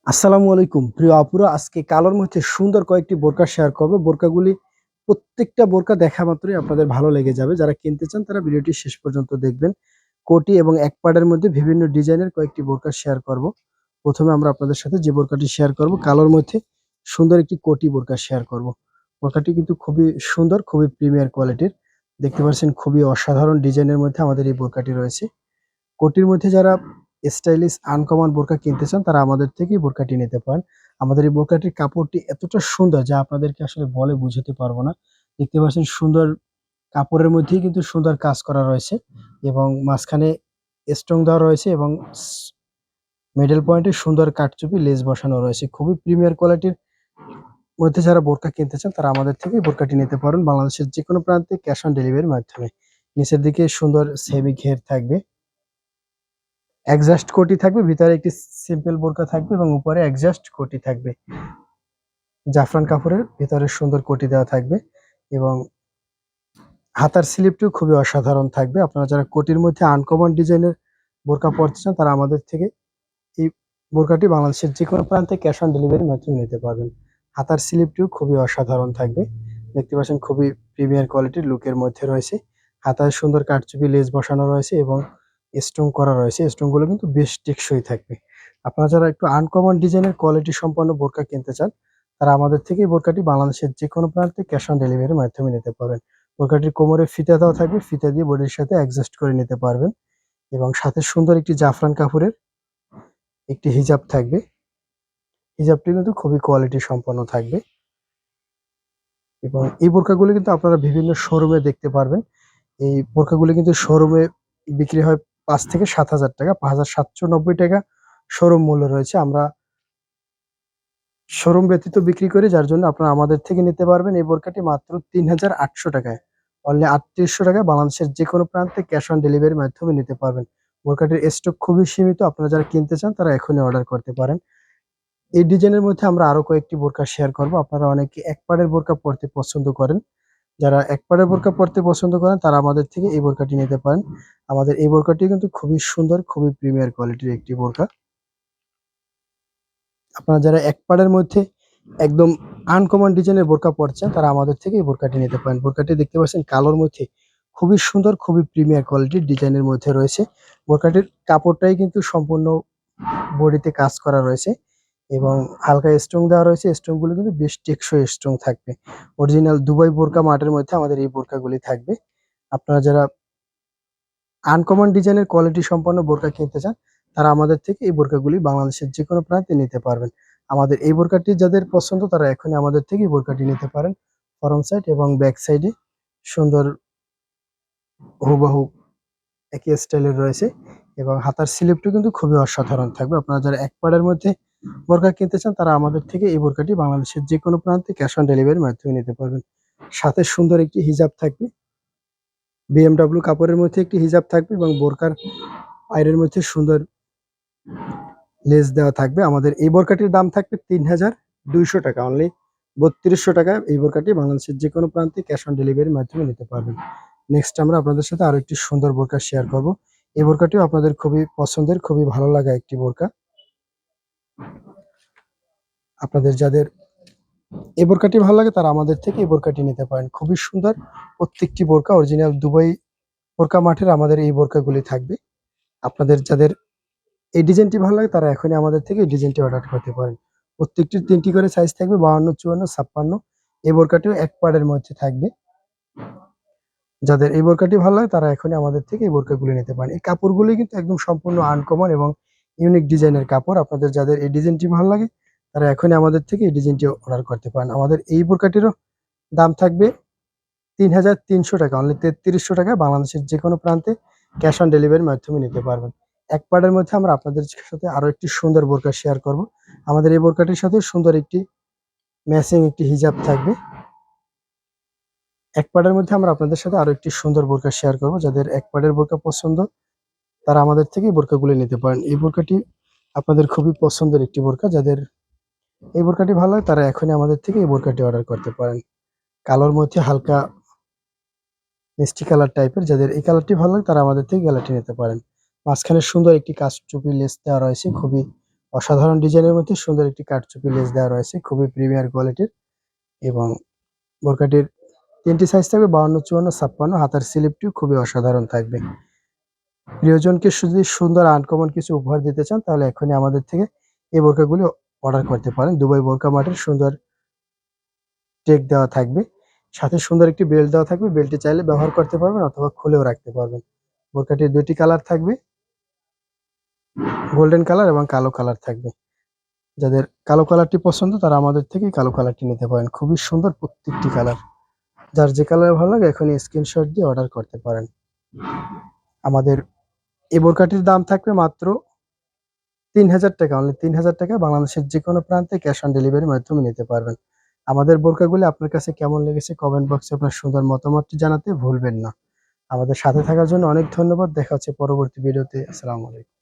আসসালামু আলাইকুম প্রিয় আপুরা, আজকে কালোর মধ্যে সুন্দর কয়েকটি বোরকা শেয়ার করব। বোরকাগুলি প্রত্যেকটা বোরকা দেখা মাত্রই আপনাদের ভালো লেগে যাবে। যারা কিনতে চান তারা ভিডিওটি শেষ পর্যন্ত দেখবেন। কোটি এবং এক পাড়ের মধ্যে বিভিন্ন ডিজাইনের কয়েকটি বোরকা শেয়ার করব। প্রথমে আমরা আপনাদের সাথে যে বোরকাটি শেয়ার করব, কালোর মধ্যে সুন্দর একটি কোটি বোরকা শেয়ার করব। বোরকাটি কিন্তু খুবই সুন্দর, খুবই প্রিমিয়ার কোয়ালিটির। দেখতে পাচ্ছেন খুবই অসাধারণ ডিজাইনের মধ্যে আমাদের এই বোরকাটি রয়েছে। কোটির মধ্যে যারা স্টাইলিশ আনকমন বোরকা কিনতে চান তারা আমাদের থেকেই বোরকাটি নিতে পারেন। আমাদের এই বোরকাটির কাপড়টি এতটা সুন্দর যা আপনাদেরকে আসলে বলে বুঝাতে পারবো না। দেখতে পাচ্ছেন সুন্দর কাপড়ের মধ্যেই কিন্তু সুন্দর কাজ করা রয়েছে এবং মাঝখানে স্টোন দেওয়া রয়েছে এবং মিডল পয়েন্টে সুন্দর কাটচুপি লেস বসানো রয়েছে। খুবই প্রিমিয়ার কোয়ালিটির মধ্যে যারা বোরকা কিনতে চান তারা আমাদের থেকেই বোরকাটি নিতে পারেন বাংলাদেশের যে কোনো প্রান্তে ক্যাশ অন ডেলিভারির মাধ্যমে। নিচের দিকে সুন্দর সেমি ঘের থাকবে, অ্যাডজাস্ট কোটি থাকবে, ভিতরে একটি সিম্পল বোরকা থাকবে এবং উপরে অ্যাডজাস্ট কোটি থাকবে। জাফরান কাপড়ের ভিতরে সুন্দর কোটি দেওয়া থাকবে এবং হাতার স্লিপটিও খুবই অসাধারণ থাকবে। আপনারা যারা কোটির মধ্যে আনকমন ডিজাইনের বোরকা পরতে চান তারা আমাদের থেকে এই বোরকাটি বাংলাদেশের যে কোনো প্রান্তে ক্যাশ অন ডেলিভারির মাধ্যমে নিতে পারবেন। হাতার স্লিপটিও খুবই অসাধারণ থাকবে। দেখতে পাচ্ছেন খুবই প্রিমিয়ার কোয়ালিটির লুকের মধ্যে রয়েছে। হাতায় সুন্দর কাটচুপি লেস বসানো রয়েছে এবং স্টোন করা রয়েছে। স্টোনগুলো কিন্তু বেশ টেকসই থাকবে। আপনারা যারা একটু আনকমন ডিজাইনের কোয়ালিটি সম্পন্ন বোরকা কিনতে চান তারা আমাদের থেকে এই বোরকাটি বাংলাদেশের যে কোনো প্রান্তে ক্যাশ অন ডেলিভারির মাধ্যমে নিতে পারবেন। বোরকাটির কোমরে ফিতা দেওয়া থাকবে, ফিতা দিয়ে বডির সাথে অ্যাডজাস্ট করে নিতে পারবেন এবং সাথে সুন্দর একটি জাফরান কাপড়ের একটি হিজাব থাকবে। হিজাবটি কিন্তু খুবই কোয়ালিটি সম্পন্ন থাকবে এবং এই বোরকাগুলো কিন্তু আপনারা বিভিন্ন শোরুমে দেখতে পারবেন। এই বোরকাগুলো কিন্তু শোরুমে বিক্রি হয় ৫ থেকে ৭ হাজার টাকা, ৫,৭৯০ টাকা শোরুম মূল্য রয়েছে। আমরা শোরুম ব্যতীত বিক্রি করি, যার জন্য আপনারা আমাদের থেকে নিতে পারবেন এই বোরকাটি মাত্র ৩,৮০০ টাকায়। অনলি ৩৮০০ টাকায় বাংলাদেশের যে কোনো প্রান্তে ক্যাশ অন ডেলিভারির মাধ্যমে নিতে পারবেন। বোরকাটির স্টক খুবই সীমিত, আপনারা যারা কিনতে চান তারা এখনই অর্ডার করতে পারেন। এই ডিজাইনের মধ্যে আমরা আরো কয়েকটি বোরকা শেয়ার করব। আপনারা অনেকে এক পাড়ের বোরকা পরতে পছন্দ করেন। যারা এক পাড়ের বোরকা পরতে পছন্দ করেন তারা আমাদের থেকে এই বোরকাটি নিতে পারেন। আমাদের এই বোরকাটি কিন্তু খুবই সুন্দর, খুবই প্রিমিয়ার কোয়ালিটির একটি বোরকা। আপনারা যারা এক পাড়ের মধ্যে একদম আনকমন ডিজাইনের বোরকা পরছেন তারা আমাদের থেকে এই বোরকাটি নিতে পারেন। বোরকাটি দেখতে পাচ্ছেন কালোর মধ্যে খুবই সুন্দর, খুবই প্রিমিয়ার কোয়ালিটির ডিজাইনের মধ্যে রয়েছে। বোরকাটির কাপড়টাই কিন্তু সম্পূর্ণ বডিতে কাজ করা রয়েছে এবং হালকা স্টোন দেওয়া রয়েছে। স্টোন গুলো কিন্তু বেশ টেকসই স্টোন থাকবে। অরিজিনাল দুবাই বোরকা মার্টের মধ্যে আমাদের এই বোরকাগুলি থাকবে। আপনারা যারা আনকমন ডিজাইনের কোয়ালিটি সম্পন্ন বোরকা কিনতে চান তারা আমাদের থেকে এই বোরকাগুলি বাংলাদেশের যে কোনো প্রান্তে নিতে পারবেন। আমাদের এই বোরকাটি যাদের পছন্দ তারা এখনই আমাদের থেকে এই বোরকাটি নিতে পারেন। ফরম সাইড এবং ব্যাক সাইডে সুন্দর হুবহু একই স্টাইলের রয়েছে এবং হাতার স্লিপটি কিন্তু খুবই অসাধারণ থাকবে। আপনারা যারা এক পাড়ের মধ্যে বোরকা কিনতে চান তারা আমাদের থেকে এই বোরকাটি বাংলাদেশের যে কোনো প্রান্তে ক্যাশ অন ডেলিভারির মাধ্যমে নিতে পারবেন। সাথে সুন্দর একটি হিজাব থাকবে, বিএমডব্লিউ কাপড়ের মধ্যে একটি হিজাব থাকবে এবং বোরকার পায়ের মধ্যে সুন্দর লেস দেওয়া থাকবে। আমাদের এই বোরকাটির দাম থাকবে ৩,২০০ টাকা, অনলি ৩২০০ টাকায় এই বোরকাটি বাংলাদেশের যে কোনো প্রান্তে ক্যাশ অন ডেলিভারির মাধ্যমে নিতে পারবেন। নেক্সট আমরা আপনাদের সাথে আরো একটি সুন্দর বোরকা শেয়ার করব। এই বোরকাটিও আপনাদের খুবই পছন্দের, খুবই ভালো লাগা একটি বোরকা। আপনাদের যাদের এই বোরকাটি ভালো লাগে তারা আমাদের থেকে এই বোরকাটি নিতে পারেন। খুবই সুন্দর প্রত্যেকটি বোরকা অরিজিনাল দুবাই বোরকা মাঠের আমাদের এই বোরকাগুলি থাকবে। আপনাদের যাদের এই ডিজাইনটি ভালো লাগে তারা এখনই আমাদের থেকে এই ডিজাইনটি অর্ডার করতে পারেন। প্রত্যেকটির ৩টি করে সাইজ থাকবে, ৫২, ৫৪, ৫৬। এই বোরকাটিও এক পাড়ের মধ্যে থাকবে। যাদের এই বোরকাটি ভালো লাগে তারা এখনই আমাদের থেকে এই বোরকাগুলি নিতে পারেন। এই কাপড়গুলি কিন্তু একদম সম্পূর্ণ আনকমন এবং ইউনিক ডিজাইনের কাপড়। আপনাদের যাদের এই ডিজাইনটি ভালো লাগে তারা এখনই আমাদের থেকে এই ডিজাইনটি অর্ডার করতে পারেন। আমাদের এই বোরকাটিরও দাম থাকবে ৩,৩০০ টাকা, অনলি ৩৩০০ টাকায় বাংলাদেশের যে কোনো প্রান্তে ক্যাশ অন ডেলিভারির মাধ্যমে নিতে পারবেন। এক পাড়ের মধ্যে আমরা আপনাদের সাথে আরো একটি সুন্দর বোরকা শেয়ার করব। আমাদের এই বোরকাটির সাথে সুন্দর একটি ম্যাচিং একটি হিজাব থাকবে। এক পাড়ের মধ্যে আমরা আপনাদের সাথে আরো একটি সুন্দর বোরকা শেয়ার করব। যাদের এক পাড়ের বোরকা পছন্দ তারা আমাদের থেকে এই বোরকাগুলি নিতে পারেন। এই বোরকাটি আপনাদের খুবই পছন্দের একটি বোরকা। যাদের এই বোরকাটি ভালো লাগে তারা এখনই আমাদের থেকে এই বোরকাটি অর্ডার করতে পারেন। কালোর মধ্যে হালকা মিষ্টি কালার টাইপের, যাদের এই কালারটি ভালো লাগে তারা আমাদের থেকে কালারটি নিতে পারেন। মাঝখানে সুন্দর একটি কাচচুপি লেস দেওয়া রয়েছে, খুবই অসাধারণ ডিজাইনের মধ্যে সুন্দর একটি কারচুপি লেস দেওয়া রয়েছে, খুবই প্রিমিয়ার কোয়ালিটির। এবং বোরকাটির 3টি সাইজ থাকবে, 52, 54, 56। হাতার স্লিপটিও খুবই অসাধারণ থাকবে। প্রিয়জনকে যদি সুন্দর আনকমন কিছু উপহার দিতে চান তাহলে এখনই আমাদের থেকে এই বোরকাগুলি অর্ডার করতে পারেন। দুবাই বোরকা মার্টের সুন্দর টেক দেওয়া থাকবে, সাথে সুন্দর একটি বেল্ট দেওয়া থাকবে। বেল্টটি চাইলে ব্যবহার করতে পারবেন অথবা খুলেও রাখতে পারবেন। বোরকাটির 2টি কালার থাকবে, গোল্ডেন কালার এবং কালো কালার থাকবে। যাদের কালো কালারটি পছন্দ তারা আমাদের থেকে কালো কালারটি নিতে পারেন। খুবই সুন্দর প্রত্যেকটি কালার। যার যে কালার ভালো লাগে এখনই স্ক্রিনশট দিয়ে অর্ডার করতে পারেন। আমাদের এই বোরকাটির দাম থাকবে মাত্র 3000 টাকা, অনলি 3000 টাকা। বাংলাদেশের যে কোনো প্রান্তে ক্যাশ অন ডেলিভারির মাধ্যমে নিতে পারবেন। আমাদের বোরকাগুলি আপনার কাছে কেমন লেগেছে কমেন্ট বক্সে আপনার সুন্দর মতামতটি জানাতে ভুলবেন না। আমাদের সাথে থাকার জন্য অনেক ধন্যবাদ। দেখা হচ্ছে পরবর্তী ভিডিওতে। আসসালামু আলাইকুম।